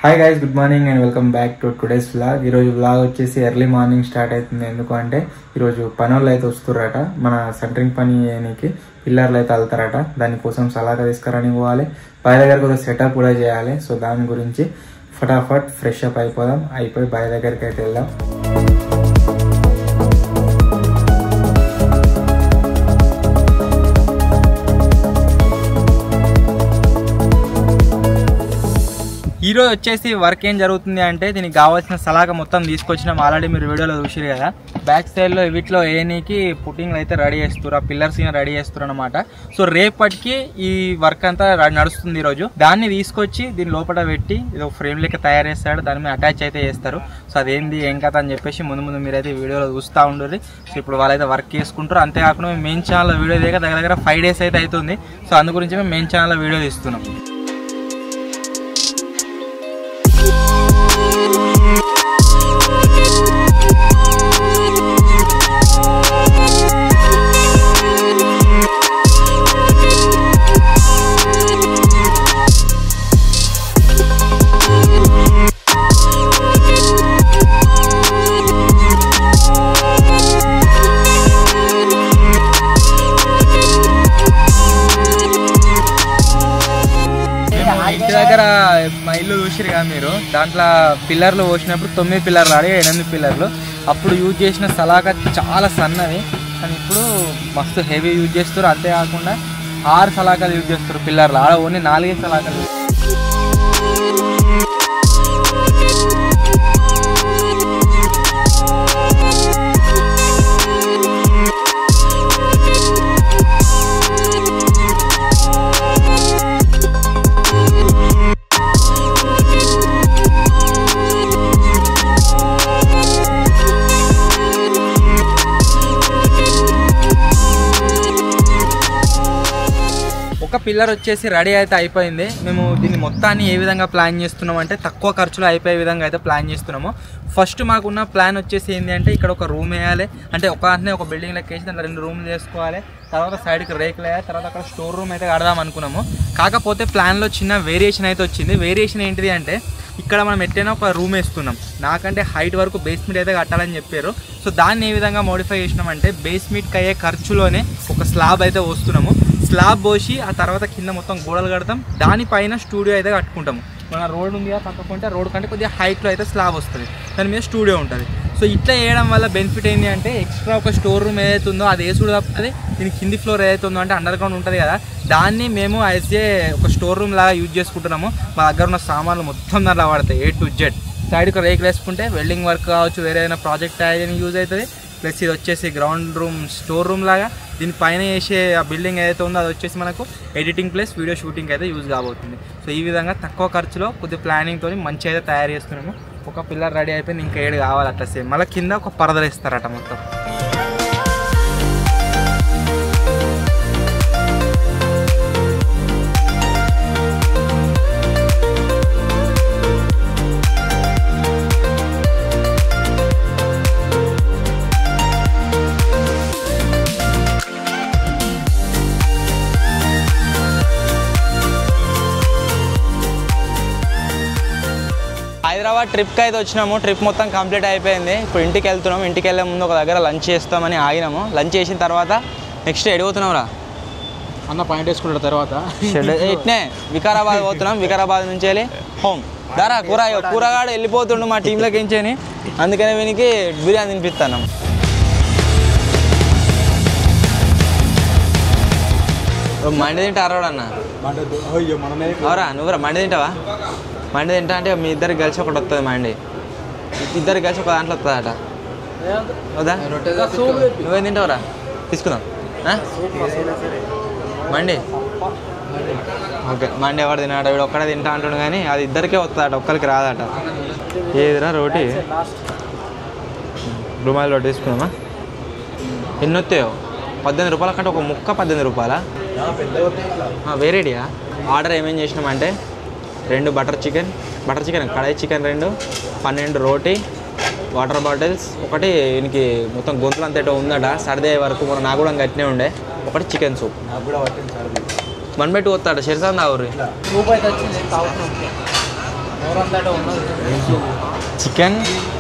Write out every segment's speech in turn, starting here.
Hi guys, good morning and welcome back to today's vlog. ఈరోజు vlog వచ్చేసి early morning start అవుతుంది. ఎందుకు అంటే ఈరోజు పనులు అయితే వస్తుర్రట. మన సెంటరింగ్ పని చేయడానికి పిల్లర్లు అయితే వెళ్తారట. దానికోసం సలాగా తీసుకురాని పోవాలి. బాయ్ దగ్గర కూడా సెటప్ కూడా చేయాలి. సో దాని గురించి ఫటాఫట్ ఫ్రెష్ అప్ అయిపోదాం. అయిపోయి బాయ్ దగ్గరికి అయితే వెళ్దాం. ఈరోజు వచ్చేసి వర్క్ ఏం జరుగుతుంది అంటే దీనికి కావాల్సిన సలాగా మొత్తం తీసుకొచ్చినాం. ఆల్రెడీ మీరు వీడియోలో చూసారు కదా. బ్యాక్ సైడ్లో వీటిలో ఏనికి పుట్టింగ్లు అయితే రెడీ చేస్తారు, ఆ పిల్లర్స్ రెడీ చేస్తారు అనమాట. సో రేపటికి ఈ వర్క్ అంతా నడుస్తుంది. ఈరోజు దాన్ని తీసుకొచ్చి దీని లోపల పెట్టి ఇది ఫ్రేమ్ లెక్క తయారు చేస్తాడు, దాని మీద అటాచ్ అయితే చేస్తారు. సో అదేంది ఏం కథ అని చెప్పేసి ముందు మీరైతే వీడియోలో చూస్తూ ఉండరు. సో ఇప్పుడు వాళ్ళైతే వర్క్ చేసుకుంటారు. అంతేకాకుండా మేము మెయిన్ ఛానల్లో వీడియో దిగ దగ్గర 5 days అయితే అవుతుంది. సో అందు గురించి మేము మెయిన్ ఛానల్లో వీడియో తీస్తున్నాం. దగ్గర మా ఇల్లు చూసిరు కదా మీరు, దాంట్లో పిల్లర్లు పోసినప్పుడు 9 పిల్లర్లు ఆడి 8 పిల్లర్లు అప్పుడు యూజ్ చేసిన సలాగా చాలా సన్నవి, కానీ ఇప్పుడు మస్తు హెవీ యూజ్ చేస్తారు. అంతేకాకుండా 6 సలాకాలు యూజ్ చేస్తారు పిల్లర్లు, ఆడ ఓన్లీ 4 సలాకాలు. పిల్లర్ వచ్చేసి రెడీ అయితే అయిపోయింది. మేము దీన్ని మొత్తాన్ని ఏ విధంగా ప్లాన్ చేస్తున్నాం అంటే తక్కువ ఖర్చులో అయిపోయే విధంగా అయితే ప్లాన్ చేస్తున్నాము. ఫస్ట్ మాకున్న ప్లాన్ వచ్చేసి ఏంటి అంటే ఇక్కడ ఒక రూమ్ వేయాలి, అంటే ఒక బిల్డింగ్ లెక్క వేసి దాంట్లో 2 రూమ్లు చేసుకోవాలి. తర్వాత సైడ్కి రేకులు వేయాలి. తర్వాత అక్కడ స్టోర్ రూమ్ అయితే కడదాం అనుకున్నాము. కాకపోతే ప్లాన్లో చిన్న వేరియేషన్ అయితే వచ్చింది. వేరియేషన్ ఏంటిది అంటే ఇక్కడ మనం ఎట్టైనా ఒక రూమ్ వేస్తున్నాం, నాకంటే హైట్ వరకు బేస్మెంట్ అయితే కట్టాలని చెప్పారు. సో దాన్ని ఏ విధంగా మోడిఫై చేసినామంటే బేస్మెంట్కి అయ్యే ఖర్చులోనే ఒక స్లాబ్ అయితే వస్తున్నాము. స్లాబ్ పోసి ఆ తర్వాత కింద మొత్తం గోడలు కడతాం, దానిపైన స్టూడియో అయితే కట్టుకుంటాము. మన రోడ్ ఉంది కదా పక్కకుంటే రోడ్ కంటే కొద్దిగా హైట్లో అయితే స్లాబ్ వస్తుంది, దాని మీద స్టూడియో ఉంటుంది. సో ఇట్లా వేయడం వల్ల బెనిఫిట్ ఏంటి అంటే ఎక్స్ట్రా ఒక స్టోర్ రూమ్ ఏదైతే ఉందో అది వేసుడు తప్పుతుంది. దీని కింది ఫ్లోర్ ఏదైతే ఉందో అంటే అండర్ గ్రౌండ్ ఉంటుంది కదా, దాన్ని మేము యాజ్ ఏ ఒక స్టోర్ రూమ్ లాగా యూజ్ చేసుకుంటున్నాము. మా దగ్గర ఉన్న సామాన్లు మొత్తం దాంట్లో పడతాయి A to Z. సైడ్కి రేకులు వేసుకుంటే వెల్డింగ్ వర్క్ కావచ్చు, వేరే ఏదైనా ప్రాజెక్ట్ అయ్యేది యూజ్ అవుతుంది. ప్లస్ ఇది వచ్చేసి గ్రౌండ్ రూమ్ స్టోర్ రూమ్ లాగా. దీనిపైన వేసే ఆ బిల్డింగ్ ఏదైతే ఉందో అది వచ్చేసి మనకు ఎడిటింగ్ ప్లస్ వీడియో షూటింగ్ అయితే యూజ్ కాబోతుంది. సో ఈ విధంగా తక్కువ ఖర్చులో కొద్ది ప్లానింగ్తో మంచిగా అయితే తయారు చేస్తున్నాము. ఒక పిల్లర్ రెడీ అయిపోయింది, ఇంకా 7 కావాలి అట్లా సేమ్. మళ్ళీ కింద ఒక పరదలు ఇస్తారట మొత్తం. హైదరాబాద్ ట్రిప్కి అయితే వచ్చినాము. ట్రిప్ మొత్తం కంప్లీట్ అయిపోయింది. ఇప్పుడు ఇంటికి వెళ్తున్నాము. ఇంటికి వెళ్ళే ముందు ఒక దగ్గర లంచ్ చేస్తామని ఆగినాము. లంచ్ చేసిన తర్వాత నెక్స్ట్ ఎడిపోతున్నాం రా అన్న పాయింట్ వేసుకుంటారు. తర్వాత ఇట్నే వికారాబాద్ పోతున్నాం. వికారాబాద్ నుంచి వెళ్ళి హోమ్ దారా కూరగాడు వెళ్ళిపోతుండు మా టీంలోకి ఎంచని, అందుకనే వీనికి బిర్యానీ తినిపిస్తాను. మండి తింటారా అన్న? అవరా నువ్వురా మండి తింటావా? మండి తింటా అంటే మీ ఇద్దరికి కలిసి ఒకటి వస్తుంది. మండి ఇద్దరికి కలిసి ఒక దాంట్లో వస్తుందట. వద్దా? నువ్వేం తింటావురా? తీసుకుందాం మండి. ఓకే, మండి ఎవరు తిన్నాడు? వీడు ఒక్కడే తింటా అంటుండు, కానీ అది ఇద్దరికే వస్తుందట, ఒక్కరికి రాదట. ఏదిరా రోటీ? రుమాలి రోటీ తీసుకుందామా? ఎన్ని వస్తాయో? 18 రూపాయల కంటే ఒక ముక్క 18 రూపాయలా? వేరేడియా? ఆర్డర్ ఏమేం చేసినామంటే 2 బటర్ చికెన్ కడాయి చికెన్ 2, 12 రోటీ, వాటర్ బాటిల్స్ ఒకటి. దీనికి మొత్తం గొంతులు అంతేటో ఉందట, సర్దే వరకు మన నాకు కూడా గట్టినే ఉండే. ఒకటి చికెన్ సూప్. 1/2 వస్తాడు. షెర్సాన్ తాగుర్రి. చికెన్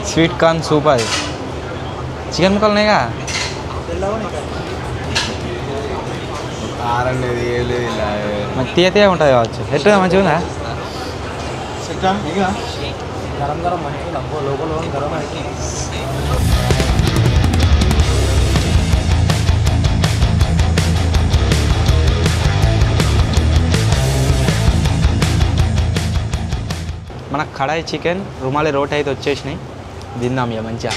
స్వీట్ కార్న్ సూప్, అది చికెన్ ముక్కలున్నాయిగా. తీయ తీయ ఉంటుంది కావచ్చు. ఎట్లా మంచిగా ఉందా? గరం గరం మంచిగా లోపల గరం అయితే మన కడాయి చికెన్ రుమాలి రోటీ అయితే వచ్చేసినాయి. తిందాం ఇక మంచిగా.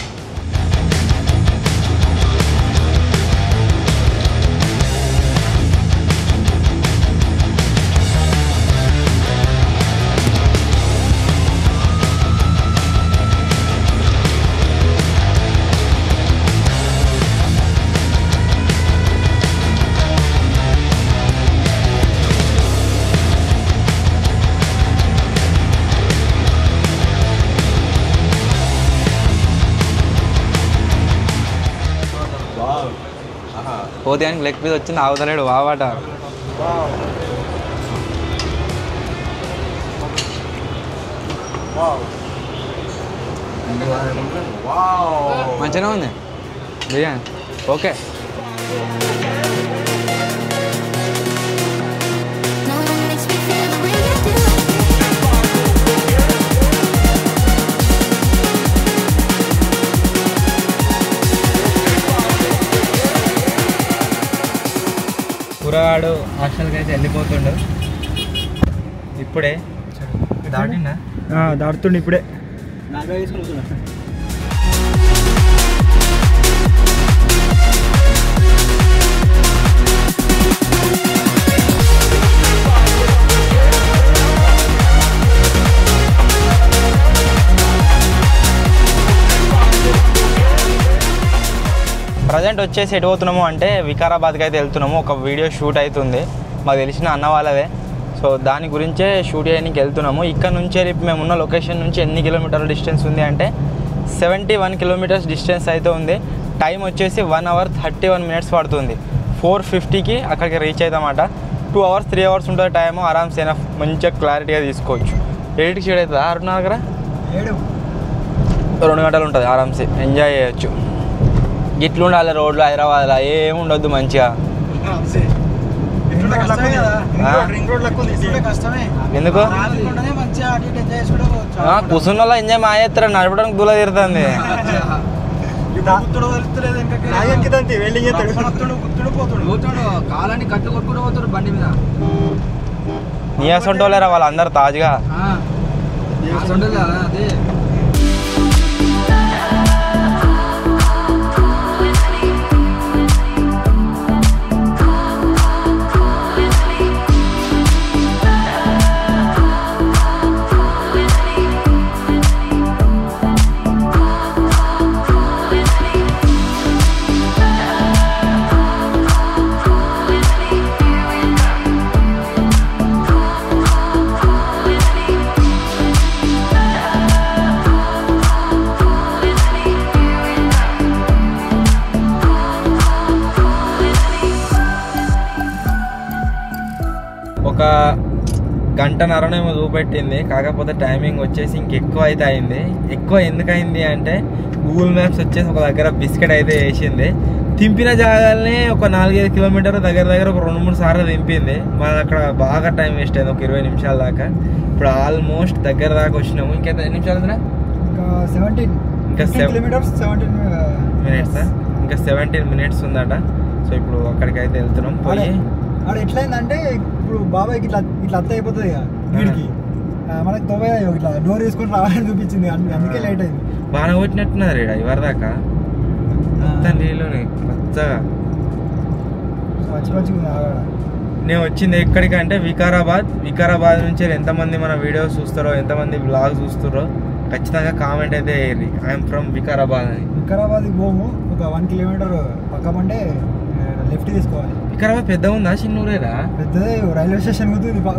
పోతేనికి లెగ్ పీస్ వచ్చింది, ఆగుతలేడు వావాట. మంచిగానే ఉంది బిర్యానీ. ఓకే. కూరగాడు హాస్టల్కి అయితే వెళ్ళిపోతుండు. ఇప్పుడే దాటిండా? దాడుతుండే ఇప్పుడే. ప్రజెంట్ వచ్చేసి ఎటు పోతున్నాము అంటే వికారాబాద్కి అయితే వెళ్తున్నాము. ఒక వీడియో షూట్ అవుతుంది, మాకు తెలిసిన అన్న వాళ్ళదే. సో దాని గురించే షూట్ చేయడానికి వెళ్తున్నాము. ఇక్కడ నుంచే మేమున్న లొకేషన్ నుంచి ఎన్ని కిలోమీటర్ల డిస్టెన్స్ ఉంది అంటే 71 కిలోమీటర్స్ డిస్టెన్స్ అయితే ఉంది. టైం వచ్చేసి 1 hour 31 minutes పడుతుంది. 4:50కి అక్కడికి రీచ్ అవుతామట. 2 hours 3 hours ఉంటుంది టైము. ఆరామ్సే మంచిగా క్లారిటీగా తీసుకోవచ్చు. 8కి షీడ్ అవుతుంది. 6:30 దగ్గర 2 గంటలు ఉంటుంది. ఆరామ్సే ఎంజాయ్ చేయొచ్చు. గిట్లు ఉండాలి రోడ్లు హైదరాబాద్లో, ఏమి ఉండొద్దు మంచిగా. ఎందుకు కూర్చున్న వాళ్ళు ఎంజాయ్ మా చేస్తారు, నడపడానికి దూల తీరుతుంది. నీ అసంటోలేరా వాళ్ళందరూ తాజుగా. ఒక గంటన్నరనేమో చూపెట్టింది, కాకపోతే టైమింగ్ వచ్చేసి ఇంకెక్కువ అయితే అయింది. ఎక్కువ ఎందుకయింది అంటే గూగుల్ మ్యాప్స్ వచ్చేసి ఒక దగ్గర బిస్కెట్ అయితే వేసింది. తింపిన జాగాలనే ఒక 4-5 కిలోమీటర్లు దగ్గర ఒక 2-3 సార్లు దింపింది. మాది అక్కడ బాగా టైం వేస్ట్ అయింది, ఒక 20 నిమిషాల దాకా. ఇప్పుడు ఆల్మోస్ట్ దగ్గర దాకా వచ్చినాము. ఇంకెంత ఎన్ని నిమిషాలు ఉందా? ఇంకా 17 మినిట్స్. ఇంకా 17 మినిట్స్ ఉందట. సో ఇప్పుడు అక్కడికి అయితే వెళ్తున్నాం. పోయి ఎట్లయిందంటే ఇప్పుడు బాబాయ్కి ఇట్లా అత్త అయిపోతుంది కదా వీడికి, మనకి తొవ్వ ఇట్లా డోర్ వేసుకొని రావాలని చూపించింది, అందుకే లేట్ అయింది. బాగా కొట్టినట్టున్నది రేడా ఇవరి దాకా నీళ్ళని పచ్చగా నేను వచ్చింది ఎక్కడికంటే వికారాబాద్ నుంచి ఎంతమంది మన వీడియోస్ చూస్తారో, ఎంతమంది బ్లాగ్ చూస్తారో ఖచ్చితంగా కామెంట్ అయితే వేయండి. ఐఎమ్ ఫ్రమ్ వికారాబాద్ అని. వికారాబాద్కి పోము, ఒక 1 కిలోమీటర్ పక్కమంటే లెఫ్ట్ తీసుకోవాలి. వికారాబాద్ పెద్ద ఉందా చిన్నూరేరా? పెద్దదే, రైల్వే స్టేషన్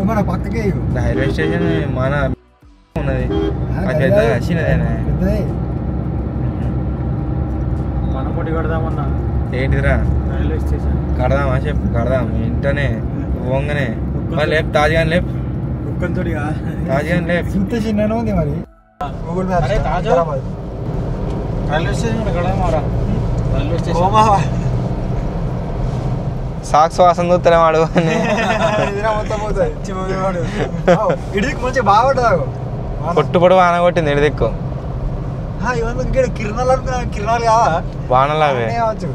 మన పక్కకే. రైల్వే స్టేషన్ మన ఉన్నది, పెద్దదే పెద్దదే. మనం పొట్టి కడదామన్నా ఏంటిదిరా? రైల్వే స్టేషన్ కడదామా? చెప్పు కడదాం. ఇంటనే పోగానే లేపు తాజాగా లేపు. ఒక్కంతోడిగా తాజా ఇంత చిన్ననే ఉంది మరి Google map railway station railway station socks వాసన చూస్తలే వాడు మొత్తం పోతుంది ఇడికి మంచిగా బాగుంటుంది కొట్టుపడి వాన కొట్టింది ఎడిదిక్కు ఇక్కడ కిరణాలు అనుకున్నా కిరణాలు కావా వానలావే కావచ్చు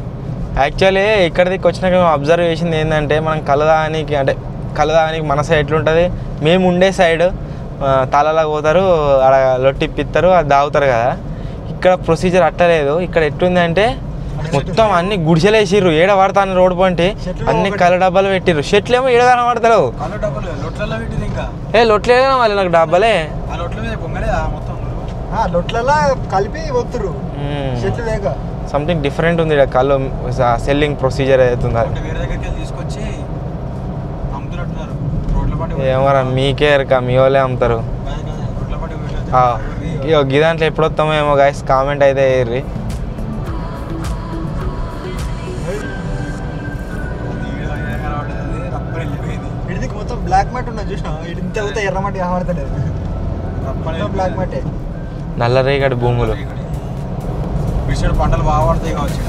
యాక్చువల్లీ ఇక్కడ దిక్కు వచ్చినాక మేము అబ్జర్వ్ చేసింది ఏంటంటే మనం కలదానికి అంటే కలదానికి మన సైడ్ ఎట్లుంటుంది మేము ఉండే సైడ్ తాళాలకు పోతారు అక్కడ లొట్టిప్పిస్తారు అది దాగుతారు కదా ఇక్కడ ప్రొసీజర్ అట్టలేదు ఇక్కడ ఎట్లుంది అంటే మొత్తం అన్ని గుడిసెలు వేసిర్రు ఏడ పడతాను రోడ్డు పంటి అన్ని కళ్ళ డబ్బాలు పెట్టిర్రు షెట్లు ఏమో ఏడ కనబడతారు లొట్లే మళ్ళీ నాకు డబ్బాలే లొట్లలో కలిపి పోతురు చెట్లు లేక సంథింగ్ డిఫరెంట్ ఉంది ఇక్కడ కళ్ళు సెల్లింగ్ ప్రొసీజర్ అవుతుంది ఏమరా మీకే ఎరక మీ వాళ్ళే అమ్ముతారు ఈ దాంట్లో ఎప్పుడు వస్తామో ఏమో గైస్ కామెంట్ అయితే వేయర్రి ఇడికి మొత్తం బ్లాక్ మ్యాట్ ఉన్నది చూసినా ఇంత అవుతా ఎర్రమట్టి కనబడతలేదు బ్లాక్ మ్యాటే నల్ల రేగడి భూములు పంటలు బాగా పడతాయి కావచ్చు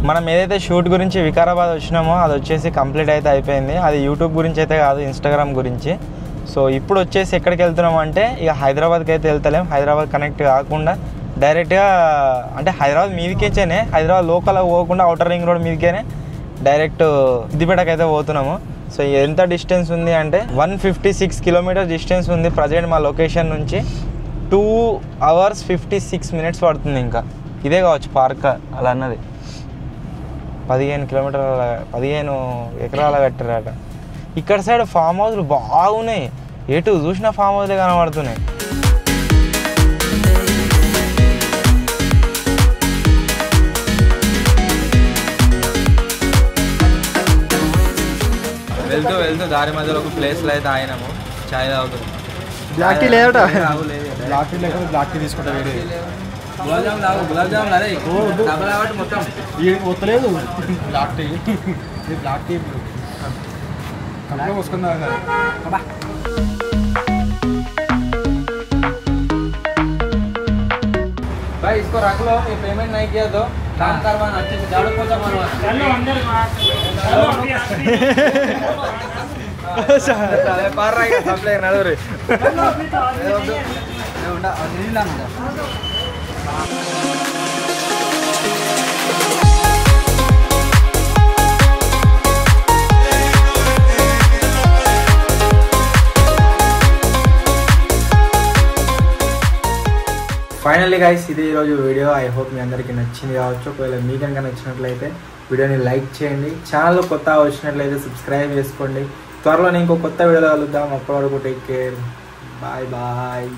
మనం ఏదైతే షూట్ గురించి వికారాబాద్ వచ్చినామో అది వచ్చేసి కంప్లీట్ అయితే అయిపోయింది అది యూట్యూబ్ గురించి అయితే కాదు ఇన్స్టాగ్రామ్ గురించి సో ఇప్పుడు వచ్చేసి ఎక్కడికి వెళ్తున్నాం అంటే ఇక హైదరాబాద్కి అయితే వెళ్తలేం హైదరాబాద్ కనెక్ట్ కాకుండా డైరెక్ట్గా అంటే హైదరాబాద్ మీదకేనే హైదరాబాద్ లోకల్ పోకుండా అవుటర్ రింగ్ రోడ్ మీదకేనే డైరెక్ట్ సిద్దిపేటకి అయితే పోతున్నాము సో ఎంత డిస్టెన్స్ ఉంది అంటే 156 కిలోమీటర్స్ డిస్టెన్స్ ఉంది ప్రజెంట్ మా లొకేషన్ నుంచి 2 hours 56 minutes పడుతుంది ఇంకా ఇదే కావచ్చు పార్క్ అలా అన్నది 15 కిలోమీటర్ల 15 ఎకరాల కట్టారట ఇక్కడ సైడ్ ఫామ్ హౌస్లు బాగున్నాయి ఎటు చూసిన ఫామ్ హౌస్లే కనబడుతున్నాయి వెళ్తూ వెళ్తూ దారి మధ్యలో ఒక ప్లేస్లో అయితే ఆయనము చాయ్ తాగుతుంది బ్లాక్ టీ లేదట బ్లాక్ టీ లేకపోతే బ్లాక్ టీ తీసుకుంటా వేరే గులాబ్ జామ్ తాగు గులాబ్ జామ్ అరే డబ్బులు కాబట్టి మొత్తం వస్తలేదు black tea black tea company వస్తుందా भाई इसको रख लो ये पेमेंट नहीं किया तो काम करवाना अच्छे से झाड़ू पोछा मारवाना चलो अंदर पार रहेगा सब लेकर नडोरे उंडा नीला उंडा ఫైనల్లీ గైస్ ఇది ఈరోజు వీడియో ఐ హోప్ మీ అందరికీ నచ్చింది కావచ్చు ఒకవేళ మీకు కనుక నచ్చినట్లయితే వీడియోని లైక్ చేయండి ఛానల్లో కొత్త వచ్చినట్లయితే సబ్స్క్రైబ్ చేసుకోండి త్వరలో ఇంకో కొత్త వీడియోలో కలుద్దాం అప్పటి వరకు టేక్ కేర్ బాయ్ బాయ్